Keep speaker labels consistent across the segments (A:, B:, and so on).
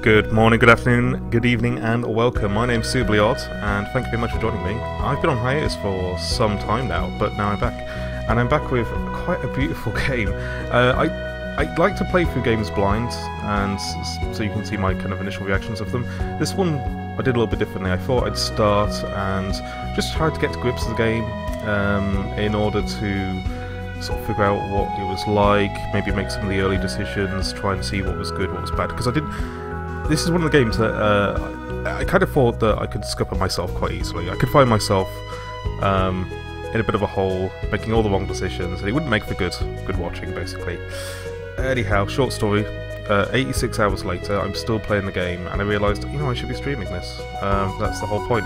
A: Good morning, good afternoon, good evening, and welcome. My name's Suitably, and thank you very much for joining me. I've been on hiatus for some time now, but now I'm back. And I'm back with quite a beautiful game. I like to play through games blind, and so you can see my kind of initial reactions of them. This one I did a little bit differently. I thought I'd start and just try to get to grips with the game in order to sort of figure out what it was like, maybe make some of the early decisions, try and see what was good, what was bad. Because this is one of the games that I kind of thought that I could scupper myself quite easily. I could find myself in a bit of a hole, making all the wrong decisions, and it wouldn't make for good watching, basically. Anyhow, short story. 86 hours later, I'm still playing the game, and I realised, you know, I should be streaming this. That's the whole point.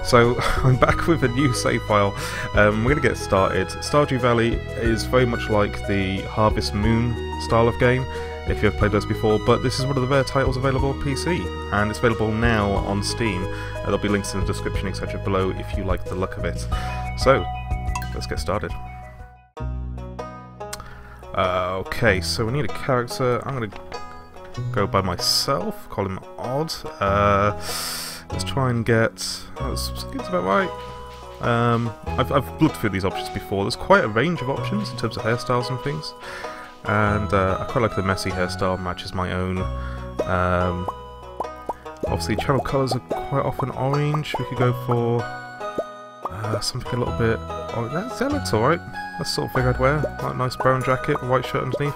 A: So I'm back with a new save file. We're going to get started. Stardew Valley is very much like the Harvest Moon style of game, if you've played those before, but this is one of the rare titles available on PC, and it's available now on Steam. There'll be links in the description, etc. below if you like the look of it. So, let's get started. Okay, so we need a character. I'm going to go by myself, call him Odd. Let's try and get... That's about right. I've looked through these options before. There's quite a range of options in terms of hairstyles and things. And I quite like the messy hairstyle, matches my own. Obviously channel colours are quite often orange. We could go for something a little bit... Oh, that looks alright. That's the sort of thing I'd wear. Like a nice brown jacket, white shirt underneath.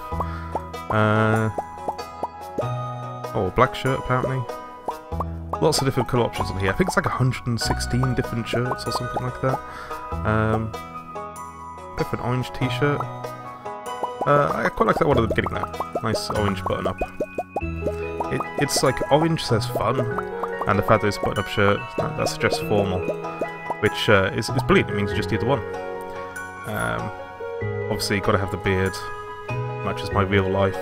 A: Oh, a black shirt apparently. Lots of different colour options on here. I think it's like 116 different shirts or something like that. Go for an orange t-shirt. I quite like that one at the beginning though. Nice orange button up. It's like orange says fun, and the fact that it's a button up shirt, that suggests formal, which is brilliant. It means just either one. Obviously, got to have the beard. Matches my real life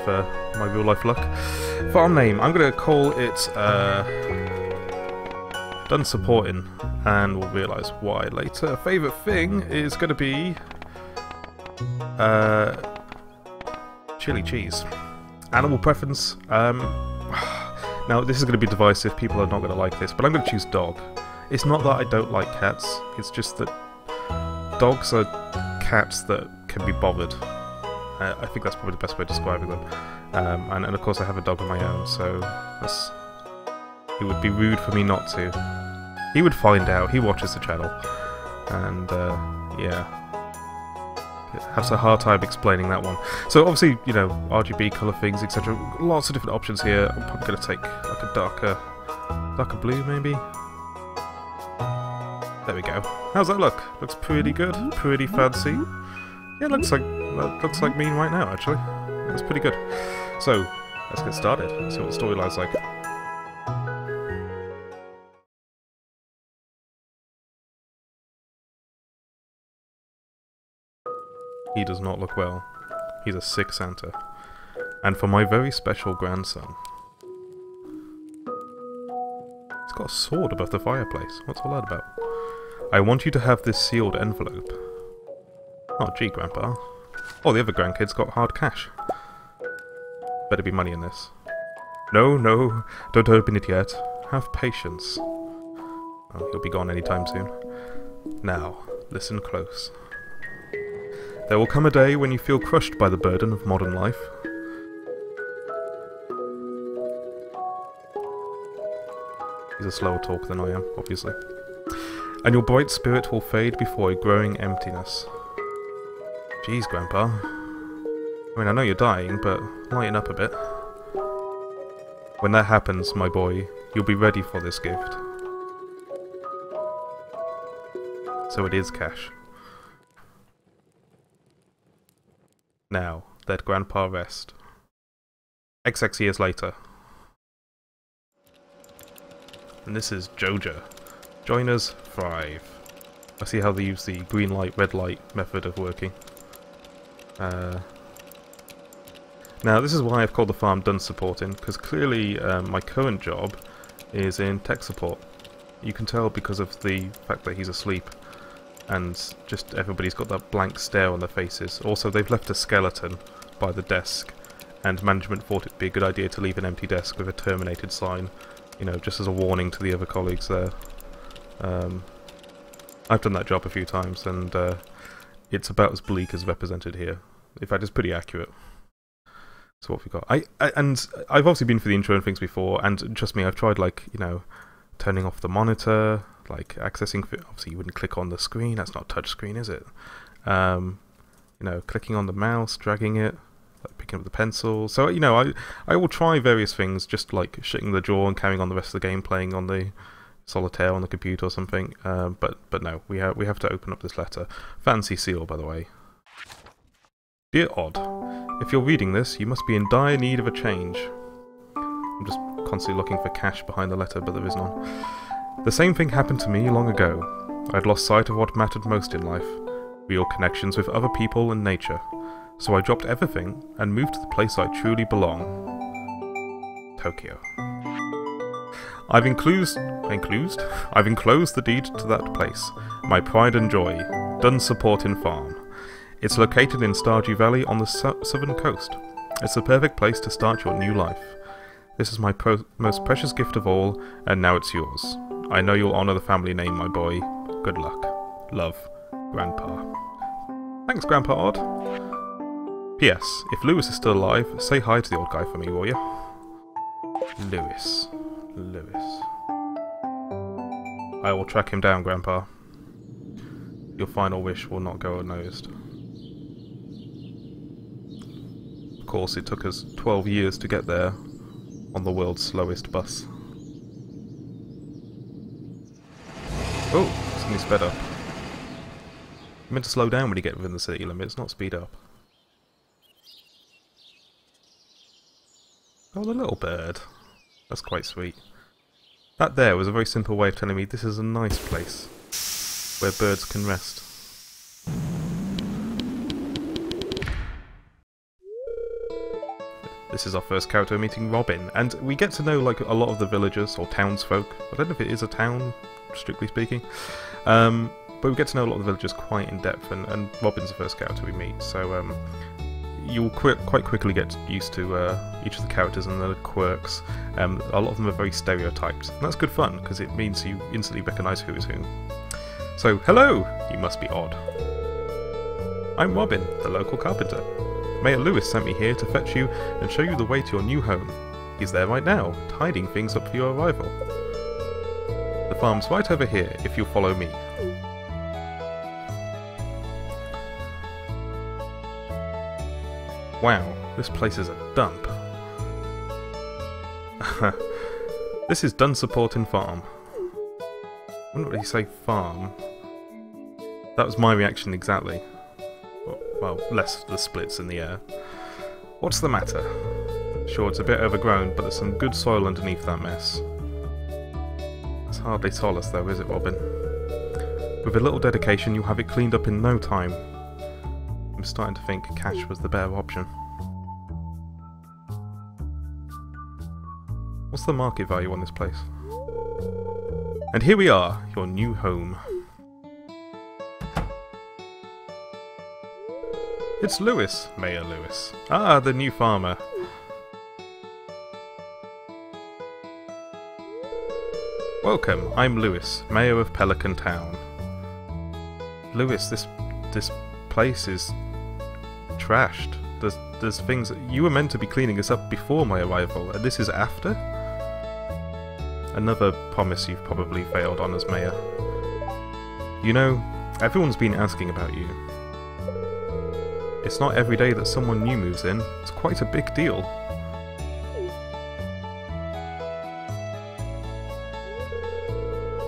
A: look. Farm name, I'm gonna call it Done Supporting, and we'll realise why later. Favourite thing is gonna be chili cheese. Animal preference. Now this is going to be divisive, people are not going to like this, but I'm going to choose dog. It's not that I don't like cats, it's just that dogs are cats that can be bothered. I think that's probably the best way of describing them. And of course I have a dog of my own, so it would be rude for me not to. He would find out, he watches the channel, and yeah. Has a hard time explaining that one. So obviously, you know, RGB colour things, etc. Lots of different options here. I'm probably going to take like a darker blue maybe. There we go. How's that look? Looks pretty good, pretty fancy. Yeah, looks like me right now actually. That's pretty good. So let's get started. See what the storyline's like. He does not look well. He's a sick Santa. And for my very special grandson. He's got a sword above the fireplace. What's all that about? I want you to have this sealed envelope. Oh, gee, Grandpa. Oh, the other grandkids got hard cash. Better be money in this. No, no, don't open it yet. Have patience. Oh, he'll be gone anytime soon. Now, listen close. There will come a day when you feel crushed by the burden of modern life. He's a slower talker than I am, obviously. And your bright spirit will fade before a growing emptiness. Jeez, Grandpa. I mean, I know you're dying, but lighten up a bit. When that happens, my boy, you'll be ready for this gift. So it is cash. Now, let Grandpa rest. XX years later. And this is Joja. Joiners thrive. I see how they use the green light, red light method of working. Now, this is why I've called the farm Done Supporting, because clearly my current job is in tech support. You can tell because of the fact that he's asleep. And just everybody's got that blank stare on their faces. Also, they've left a skeleton by the desk, and management thought it'd be a good idea to leave an empty desk with a terminated sign, you know, just as a warning to the other colleagues there. I've done that job a few times, and it's about as bleak as represented here. In fact, it's pretty accurate. So what have we got? And I've obviously been for the intro and things before, and trust me, I've tried, like, you know, turning off the monitor, like accessing. Obviously, you wouldn't click on the screen. That's not touch screen, is it? You know, clicking on the mouse, dragging it, like picking up the pencil. So you know, I will try various things, just like shutting the drawer and carrying on the rest of the game, playing on the solitaire on the computer or something. But no, we have to open up this letter. Fancy seal, by the way. Dear Odd, if you're reading this, you must be in dire need of a change. I'm just constantly looking for cash behind the letter, but there is none. The same thing happened to me long ago. I'd lost sight of what mattered most in life, real connections with other people and nature. So I dropped everything and moved to the place I truly belong. Tokyo. I've enclosed the deed to that place, my pride and joy, done supporting farm. It's located in Stardew Valley on the southern coast. It's the perfect place to start your new life. This is my most precious gift of all, and now it's yours. I know you'll honour the family name, my boy. Good luck. Love, Grandpa. Thanks, Grandpa Odd. P.S. If Lewis is still alive, say hi to the old guy for me, will you? Lewis. I will track him down, Grandpa. Your final wish will not go unnoticed. Of course, it took us 12 years to get there on the world's slowest bus. Oh, suddenly sped up. You meant to slow down when you get within the city limits, not speed up. Oh, the little bird. That's quite sweet. That there was a very simple way of telling me this is a nice place where birds can rest. This is our first character meeting, Robin, and we get to know like a lot of the villagers or townsfolk. I don't know if it is a town, strictly speaking, but we get to know a lot of the villagers quite in depth, and Robin's the first character we meet, so you'll quite quickly get used to each of the characters and their quirks. A lot of them are very stereotyped, and that's good fun, because it means you instantly recognise who is who. So, hello! You must be Odd. I'm Robin, the local carpenter. Mayor Lewis sent me here to fetch you and show you the way to your new home. He's there right now, tidying things up for your arrival. The farm's right over here, if you'll follow me. Wow, this place is a dump. This is done supporting farm. I wouldn't really say farm. That was my reaction exactly. Well, less the splits in the air. What's the matter? Sure, it's a bit overgrown, but there's some good soil underneath that mess. It's hardly solace though, is it, Robin? With a little dedication, you'll have it cleaned up in no time. I'm starting to think cash was the better option. What's the market value on this place? And here we are, your new home. It's Lewis, Mayor Lewis. Ah, the new farmer. Welcome, I'm Lewis, Mayor of Pelican Town. Lewis, this place is trashed. There's things... You were meant to be cleaning this up before my arrival, and this is after? Another promise you've probably failed on as Mayor. You know, everyone's been asking about you. It's not every day that someone new moves in. It's quite a big deal.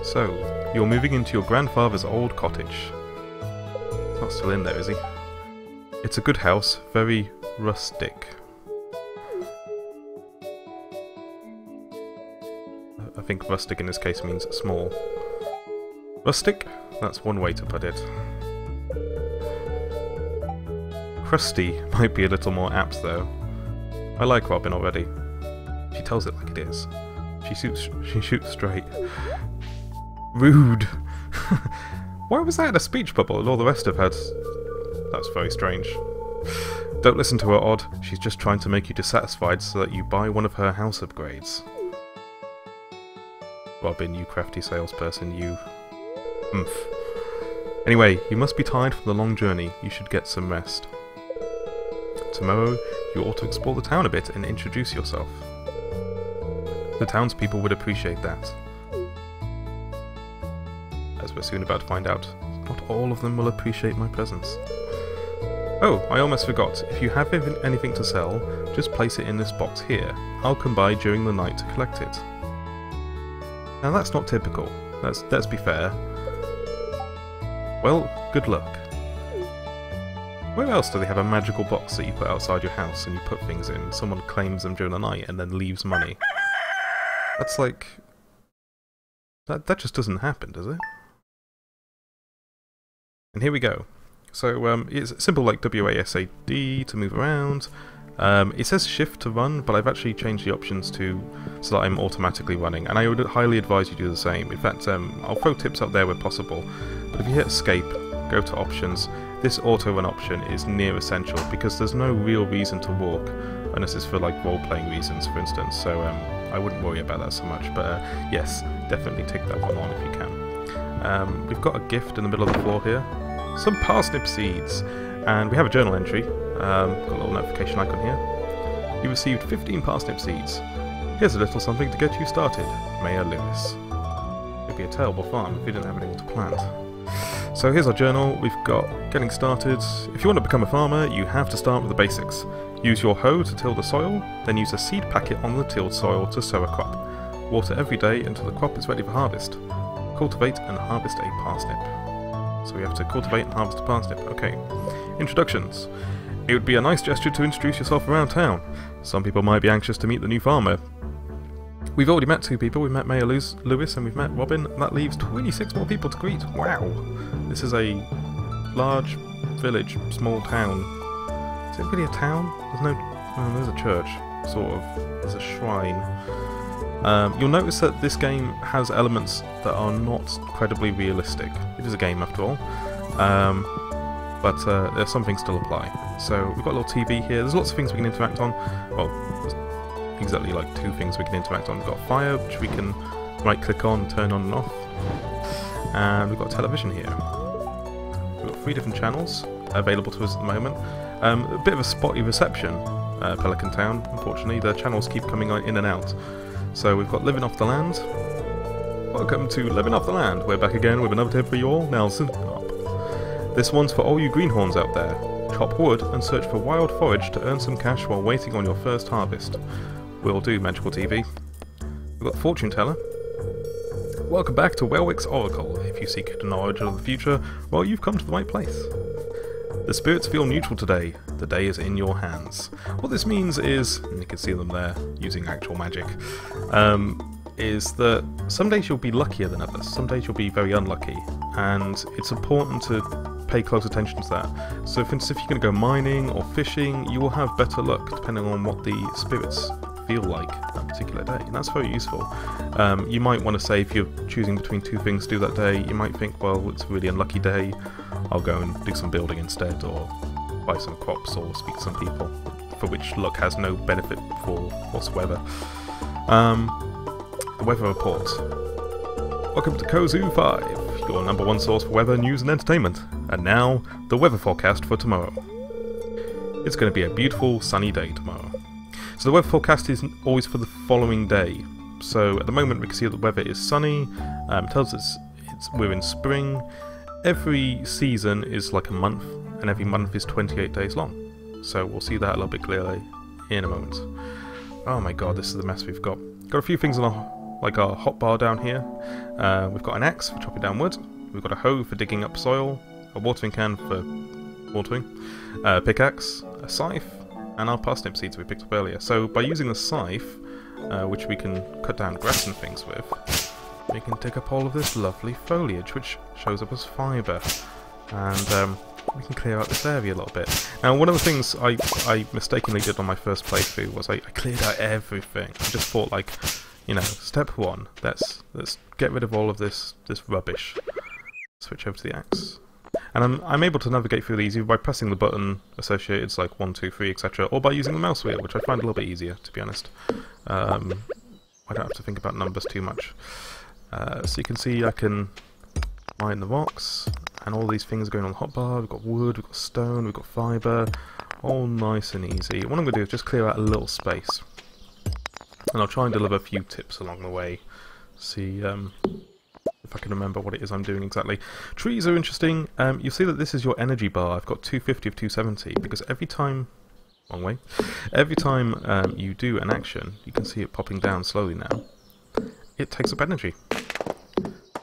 A: So, you're moving into your grandfather's old cottage. He's not still in there, is he? It's a good house, very rustic. I think rustic in this case means small. Rustic? That's one way to put it. Crusty might be a little more apt though. I like Robin already. She tells it like it is. She shoots straight. Rude! Why was that a speech bubble and all the rest of had... That's very strange. Don't listen to her, Odd. She's just trying to make you dissatisfied so that you buy one of her house upgrades. Robin, you crafty salesperson, you... Anyway, you must be tired from the long journey. You should get some rest. Tomorrow, you ought to explore the town a bit and introduce yourself. The townspeople would appreciate that. As we're soon about to find out, not all of them will appreciate my presence. Oh, I almost forgot. If you have anything to sell, just place it in this box here. I'll come by during the night to collect it. Now that's not typical. Let's be fair. Well, good luck. Where else do they have a magical box that you put outside your house and you put things in, someone claims them during the night and then leaves money? That's like... That just doesn't happen, does it? And here we go. So it's simple like WASD to move around. It says shift to run, but I've actually changed the options to so that I'm automatically running, and I would highly advise you do the same. In fact, I'll throw tips up there where possible, but if you hit escape, go to options, this auto run option is near essential because there's no real reason to walk unless it's for like role-playing reasons, for instance, so I wouldn't worry about that so much, but yes, definitely tick that one on if you can. We've got a gift in the middle of the floor here, some parsnip seeds, and we have a journal entry. Got a little notification icon here. You received 15 parsnip seeds. Here's a little something to get you started. Mayor Lewis. It'd be a terrible farm if we didn't have anything to plant. So here's our journal. We've got getting started. If you want to become a farmer, you have to start with the basics. Use your hoe to till the soil, then use a seed packet on the tilled soil to sow a crop. Water every day until the crop is ready for harvest. Cultivate and harvest a parsnip. So we have to cultivate and harvest a parsnip. Okay. Introductions. It would be a nice gesture to introduce yourself around town. Some people might be anxious to meet the new farmer. We've already met 2 people. We've met Mayor Lewis and we've met Robin. And that leaves 26 more people to greet. Wow! This is a large village, small town. Is it really a town? There's no... Well, there's a church, sort of. There's a shrine. You'll notice that this game has elements that are not incredibly realistic. It is a game after all. But there's some things still apply. So we've got a little TV here. There's lots of things we can interact on. Well, there's exactly like 2 things we can interact on. We've got fire, which we can right-click on, turn on and off. And we've got television here. We've got 3 different channels available to us at the moment. A bit of a spotty reception, Pelican Town, unfortunately. The channels keep coming in and out. So we've got Living Off the Land. Welcome to Living Off the Land. We're back again with another tip for you all. Now listen up. This one's for all you greenhorns out there. Chop wood and search for wild forage to earn some cash while waiting on your first harvest. Will do, Magical TV. We've got Fortune Teller. Welcome back to Welwick's Oracle. If you seek knowledge of the future, well, you've come to the right place. The spirits feel neutral today. The day is in your hands. What this means is, and you can see them there using actual magic, is that some days you'll be luckier than others. Some days you'll be very unlucky, and it's important to pay close attention to that. So for instance, if you're going to go mining or fishing, you will have better luck depending on what the spirits feel like that particular day, and that's very useful. You might want to say, if you're choosing between 2 things to do that day, you might think, well, it's a really unlucky day, I'll go and do some building instead, or buy some crops, or speak to some people, for which luck has no benefit for whatsoever. The weather report. Welcome to Kozu 5, your #1 source for weather, news and entertainment. And now, the weather forecast for tomorrow. It's going to be a beautiful sunny day tomorrow. So the weather forecast is always for the following day. So at the moment we can see that the weather is sunny, it tells us we're in spring. Every season is like a month, and every month is 28 days long. So we'll see that a little bit clearly in a moment. Oh my god, this is the mess we've got. Got a few things on our hotbar down here. We've got an axe for chopping down wood. We've got a hoe for digging up soil. A watering can for watering. A pickaxe. A scythe. And our parsnip seeds we picked up earlier. So by using the scythe, which we can cut down grass and things with, we can dig up all of this lovely foliage, which shows up as fibre. And we can clear out this area a little bit. Now, one of the things I mistakenly did on my first playthrough was I cleared out everything. I just thought, like, you know, step 1, let's get rid of all of this rubbish. Switch over to the axe. And I'm able to navigate through these either by pressing the button associated, like 1, 2, 3, etc., or by using the mouse wheel, which I find a little bit easier, to be honest. I don't have to think about numbers too much. So you can see I can mine the rocks, and all these things are going on the hotbar. We've got wood, we've got stone, we've got fibre, all nice and easy. What I'm going to do is just clear out a little space, and I'll try and deliver a few tips along the way. See if I can remember what it is I'm doing exactly. Trees are interesting. You see that this is your energy bar. I've got 250 of 270 because every time... wrong way. Every time you do an action, you can see it popping down slowly now. It takes up energy.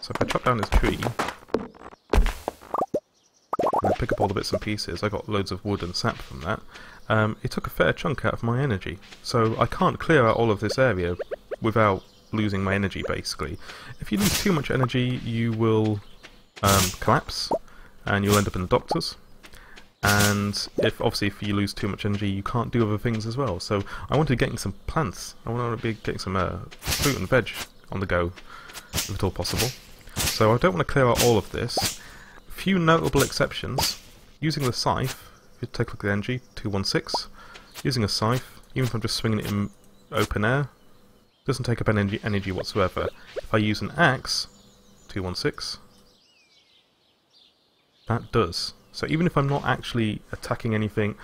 A: So if I chop down this tree and I pick up all the bits and pieces, I got loads of wood and sap from that. It took a fair chunk out of my energy. So I can't clear out all of this area without losing my energy, basically. If you lose too much energy, you will collapse and you'll end up in the doctors. And obviously if you lose too much energy, you can't do other things as well. So I wanted getting some plants. I want to be getting some fruit and veg on the go, if at all possible. So I don't want to clear out all of this. Few notable exceptions. Using the scythe, if you take a look at the energy, 216. Using a scythe, even if I'm just swinging it in open air, doesn't take up energy whatsoever. If I use an axe, 216, that does. So even if I'm not actually attacking anything,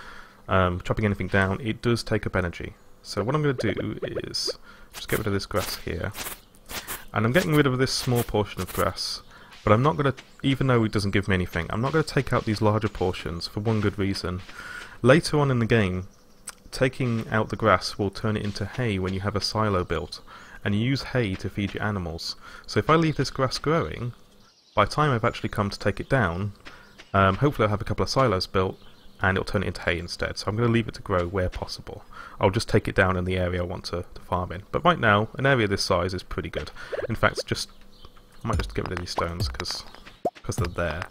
A: chopping anything down, it does take up energy. So what I'm going to do is just get rid of this grass here. And I'm getting rid of this small portion of grass, but I'm not going to, even though it doesn't give me anything, I'm not going to take out these larger portions for one good reason. Later on in the game, taking out the grass will turn it into hay when you have a silo built, and you use hay to feed your animals. So if I leave this grass growing, by the time I've actually come to take it down, hopefully I'll have a couple of silos built, and it'll turn it into hay instead. So I'm going to leave it to grow where possible. I'll just take it down in the area I want to farm in. But right now, an area this size is pretty good. In fact, I might just get rid of these stones because they're there.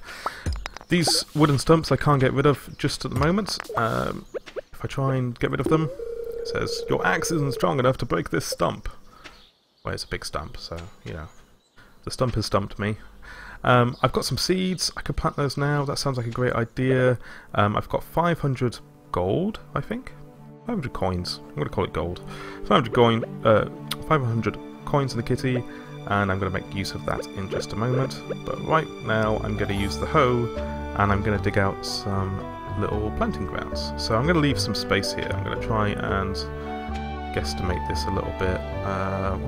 A: These wooden stumps I can't get rid of just at the moment. If I try and get rid of them, it says, your axe isn't strong enough to break this stump. Well, it's a big stump, so, you know. The stump has stumped me. I've got some seeds. I could plant those now. That sounds like a great idea. I've got 500 gold, I think. 500 coins. I'm going to call it gold. 500 coins in the kitty, and I'm going to make use of that in just a moment. But right now, I'm going to use the hoe, and I'm going to dig out some little planting grounds. So I'm going to leave some space here. I'm going to try and guesstimate this a little bit. 1,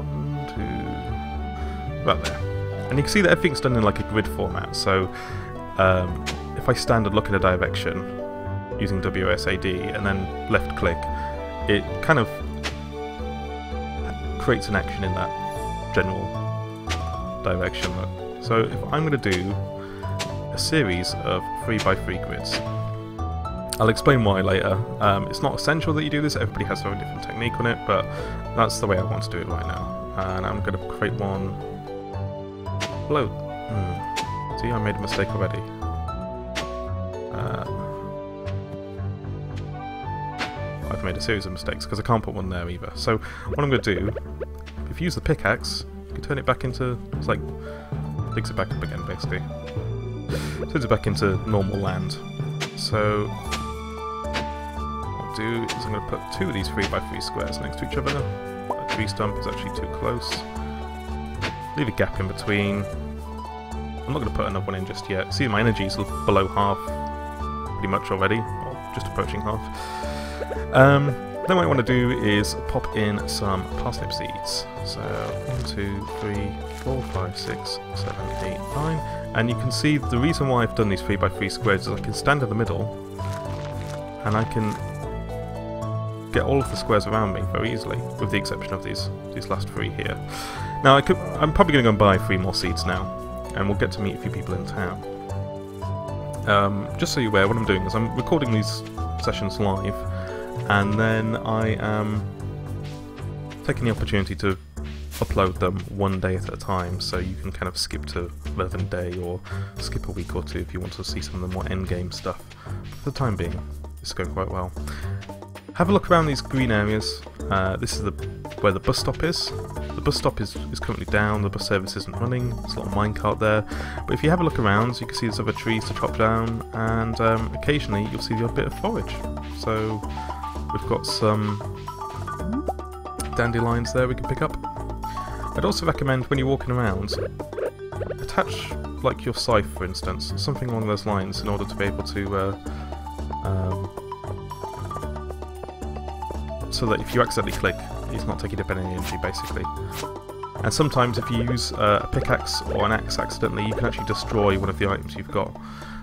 A: 2... about there. And you can see that everything's done in like a grid format, so if I stand and look in a direction using WSAD and then left click, it kind of creates an action in that general direction. So if I'm going to do a series of 3x3 grids, I'll explain why later. It's not essential that you do this, everybody has their own different technique on it, but that's the way I want to do it right now. And I'm going to create one below. See, I made a mistake already. I've made a series of mistakes because I can't put one there either. So what I'm going to do, if you use the pickaxe, you can turn it back into, it's like, digs it back up again basically. Turns it back into normal land. So what I'll do is I'm going to put 2 of these 3x3 squares next to each other. That tree stump is actually too close. Leave a gap in between. I'm not going to put another one in just yet. See, my energy's below half pretty much already, or just approaching half. Then what I want to do is pop in some parsnip seeds. So 1, 2, 3, 4, 5, 6, 7, 8, 9. And you can see the reason why I've done these 3x3 squares is I can stand in the middle and I can get all of the squares around me very easily, with the exception of these last 3 here. Now I'm probably going to go and buy 3 more seeds now, and we'll get to meet a few people in town. Just so you're aware, what I'm doing is I'm recording these sessions live, and then I am taking the opportunity to upload them one day at a time, so you can kind of skip to relevant day or skip a week or 2 if you want to see some of the more endgame stuff. For the time being, it's going quite well. have a look around these green areas. This is where the bus stop is. The bus stop is currently down, the bus service isn't running, there's a little minecart there. But if you have a look around, you can see there's other trees to chop down, and occasionally you'll see the odd bit of forage. So we've got some dandelions there we can pick up. I'd also recommend when you're walking around, attach like your scythe, for instance, something along those lines, in order to be able to so that if you accidentally click, it's not taking up any energy, basically. And sometimes if you use a pickaxe or an axe accidentally, you can actually destroy one of the items you've got.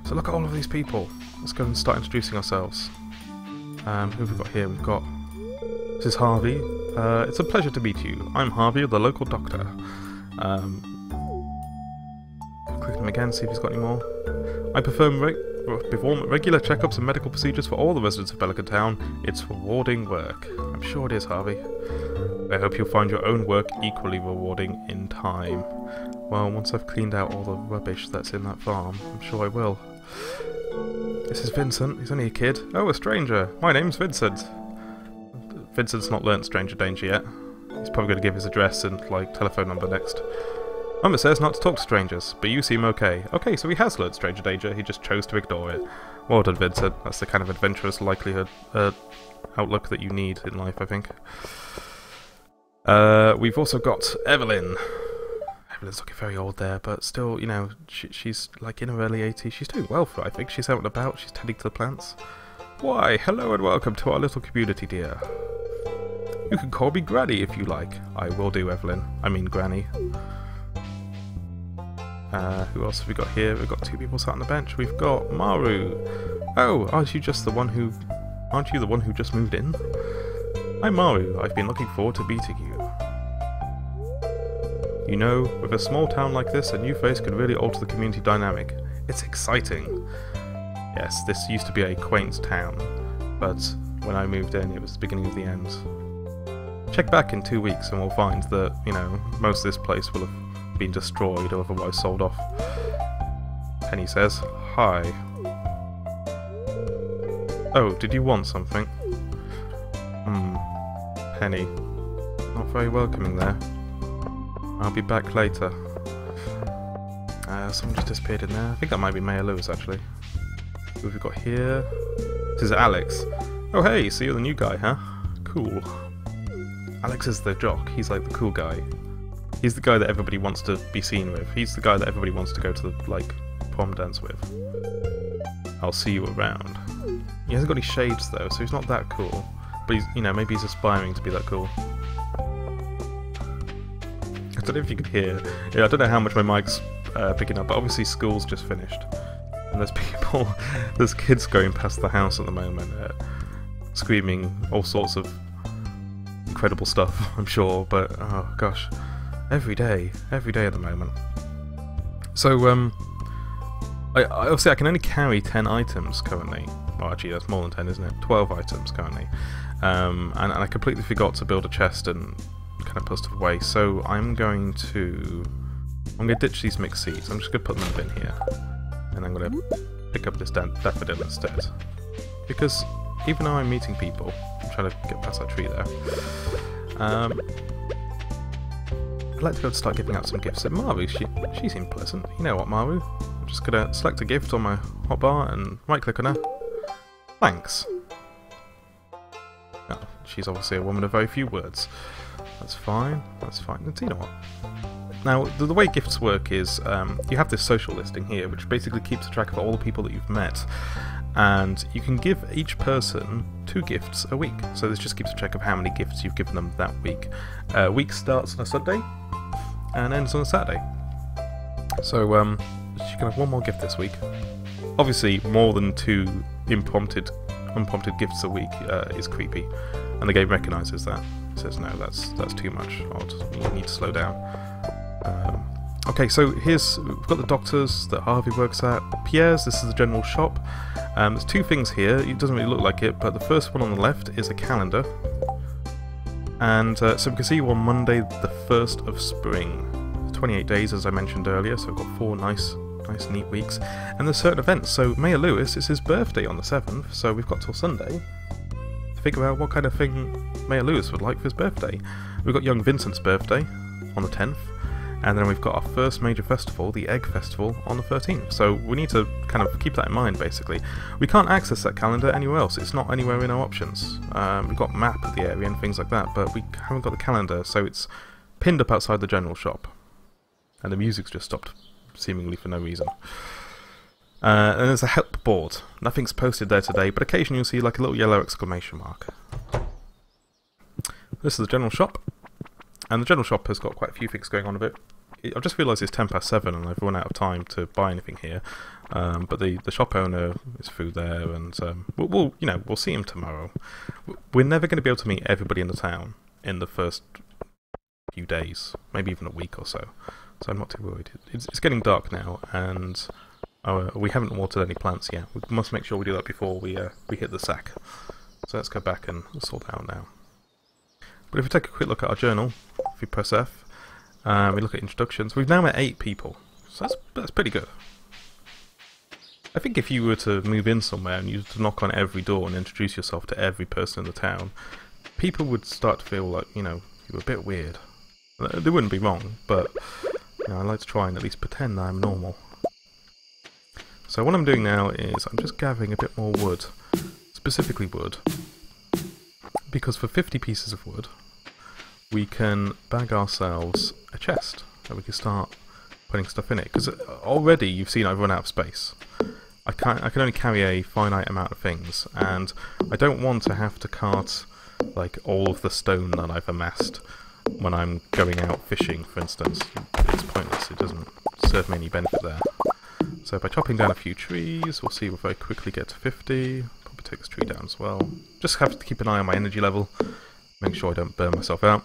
A: So look at all of these people. Let's go and start introducing ourselves. Who have we got here? We've got... This is Harvey. It's a pleasure to meet you. I'm Harvey, the local doctor. Click him again, see if he's got any more. I perform regular checkups and medical procedures for all the residents of Pelican Town. It's rewarding work. I'm sure it is, Harvey. I hope you'll find your own work equally rewarding in time. Well, once I've cleaned out all the rubbish that's in that farm, I'm sure I will. This is Vincent. He's only a kid. Oh, a stranger. My name's Vincent. Vincent's not learnt stranger danger yet. He's probably going to give his address and, like, telephone number next. Mama says not to talk to strangers, but you seem okay. Okay, so he has learnt stranger danger, he just chose to ignore it. Well done, Vincent. That's the kind of adventurous likelihood outlook that you need in life, I think. We've also got Evelyn. Evelyn's looking very old there, but still, you know, she's like in her early 80s. She's doing well for it, I think. She's out and about, she's tending to the plants. Why, hello and welcome to our little community, dear. You can call me Granny if you like. I will do, Evelyn. I mean, Granny. Who else have we got here? We've got two people sat on the bench. We've got Maru. Oh, aren't you the one who just moved in? I'm Maru. I've been looking forward to meeting you. You know, with a small town like this, a new face can really alter the community dynamic. It's exciting. Yes, this used to be a quaint town, but when I moved in, it was the beginning of the end. Check back in 2 weeks and we'll find that, you know, most of this place will have been destroyed or otherwise sold off. Penny says, hi. Oh, did you want something? Penny. Not very welcoming there. I'll be back later. Someone just disappeared in there. I think that might be Maya Lewis, actually. Who have we got here? This is Alex. Oh hey, so you're the new guy, huh? Cool. Alex is the jock. He's like the cool guy. He's the guy that everybody wants to be seen with. He's the guy that everybody wants to go to the, like, prom dance with. I'll see you around. He hasn't got any shades though, so he's not that cool. But he's, you know, maybe he's aspiring to be that cool. I don't know if you could hear. Yeah, I don't know how much my mic's picking up, but obviously school's just finished. And there's people, there's kids going past the house at the moment, screaming all sorts of incredible stuff, I'm sure, but oh gosh. Every day at the moment. So, obviously I can only carry 10 items currently. Well, actually that's more than 10, isn't it? 12 items currently. And I completely forgot to build a chest and kind of put stuff away, so I'm going to ditch these mixed seeds. I'm just going to put them in the bin here. And I'm going to pick up this daffodil instead. Because even though I'm meeting people, I'm trying to get past that tree there. I'd like to be able to start giving out some gifts. So Maru, she seemed pleasant. You know what, Maru? I'm just going to select a gift on my hotbar and right-click on her. Thanks. Oh, she's obviously a woman of very few words. That's fine. That's fine. And you know what? Now, the way gifts work is you have this social listing here, which basically keeps track of all the people that you've met. And you can give each person 2 gifts a week. So this just keeps a track of how many gifts you've given them that week. Week starts on a Sunday and ends on a Saturday. So she can have 1 more gift this week. Obviously, more than 2 unprompted gifts a week is creepy, and the game recognises that. It says no, that's too much. You need to slow down. Okay, so we've got the doctors that Harvey works at. Pierre's, this is the general shop. There's 2 things here. It doesn't really look like it, but the first one on the left is a calendar. And so we can see on Monday the 1st of spring. 28 days, as I mentioned earlier, so we've got 4 nice neat weeks. And there's certain events. So Mayor Lewis, it's his birthday on the 7th, so we've got till Sunday to figure out what kind of thing Mayor Lewis would like for his birthday. We've got young Vincent's birthday on the 10th, and then we've got our first major festival, the Egg Festival, on the 13th. So we need to kind of keep that in mind, basically. We can't access that calendar anywhere else. It's not anywhere in our options. We've got map of the area and things like that, but we haven't got the calendar, so it's pinned up outside the general shop. And the music's just stopped, seemingly for no reason. And there's a help board. Nothing's posted there today, but occasionally you'll see like a little yellow exclamation mark. This is the general shop, and the general shop has got quite a few things going on with it. I've just realised it's 7:10 and I've run out of time to buy anything here. But the shop owner is through there, and we'll see him tomorrow. We're never going to be able to meet everybody in the town in the first few days, maybe even a week or so. So I'm not too worried. It's getting dark now, and we haven't watered any plants yet. We must make sure we do that before we hit the sack. So let's go back and sort that out now. But if we take a quick look at our journal, if we press F, we look at introductions. We've now met 8 people, so that's pretty good. I think if you were to move in somewhere and you were to knock on every door and introduce yourself to every person in the town, people would start to feel like, you were a bit weird. They wouldn't be wrong, but I like to try and at least pretend that I'm normal. So what I'm doing now is I'm just gathering a bit more wood, specifically wood, because for 50 pieces of wood we can bag ourselves a chest that we can start putting stuff in it, because already you've seen I've run out of space. I can only carry a finite amount of things, and I don't want to have to cart like all of the stone that I've amassed when I'm going out fishing, for instance. It's pointless, it doesn't serve me any benefit there. So by chopping down a few trees, we'll see we'll very quickly get to 50. Probably take this tree down as well. Just have to keep an eye on my energy level, make sure I don't burn myself out.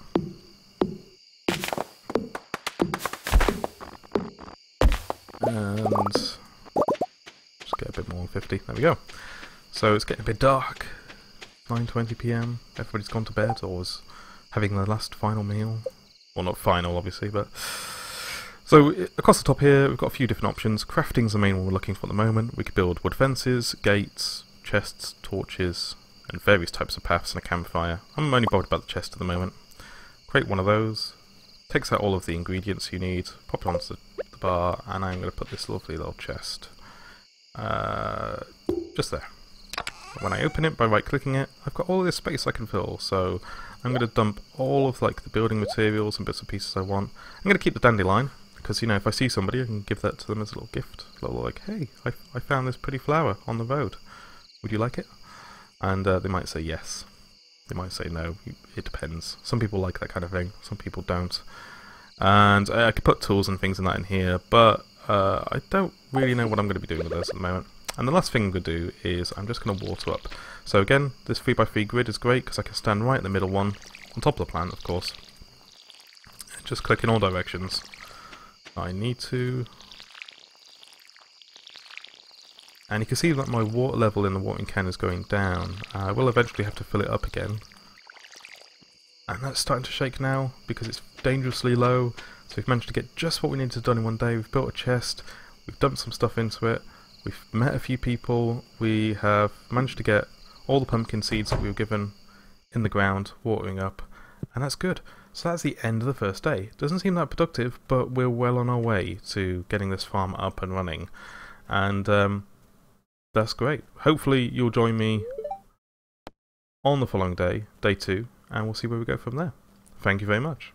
A: And just get a bit more than 50. There we go. So it's getting a bit dark. 9:20 PM. Everybody's gone to bed or is having their last final meal. Well, not final, obviously, but... So, across the top here, we've got a few different options. Crafting's the main one we're looking for at the moment. We could build wood fences, gates, chests, torches, and various types of paths and a campfire. I'm only bothered about the chest at the moment. Create one of those. Takes out all of the ingredients you need. Pop it onto the bar, and I'm going to put this lovely little chest just there. When I open it by right-clicking it, I've got all this space I can fill, so I'm going to dump all of like the building materials and bits and pieces I want. I'm going to keep the dandelion, because if I see somebody I can give that to them as a little gift. A little like, hey, I found this pretty flower on the road. Would you like it? And they might say yes. They might say no. It depends. Some people like that kind of thing, some people don't. And I could put tools and things in that in here, but I don't really know what I'm going to be doing with those at the moment. And the last thing I'm going to do is I'm just going to water up. So again, this 3x3 grid is great because I can stand right in the middle one, on top of the plant of course. Just click in all directions. I need to. And you can see that my water level in the watering can is going down. I will eventually have to fill it up again. And that's starting to shake now because it's dangerously low. So we've managed to get just what we needed done in one day. We've built a chest, we've dumped some stuff into it, we've met a few people, we have managed to get all the pumpkin seeds that we were given in the ground, watering up, and that's good. So that's the end of the first day. Doesn't seem that productive, but we're well on our way to getting this farm up and running. And that's great. Hopefully you'll join me on the following day, day 2, and we'll see where we go from there. Thank you very much.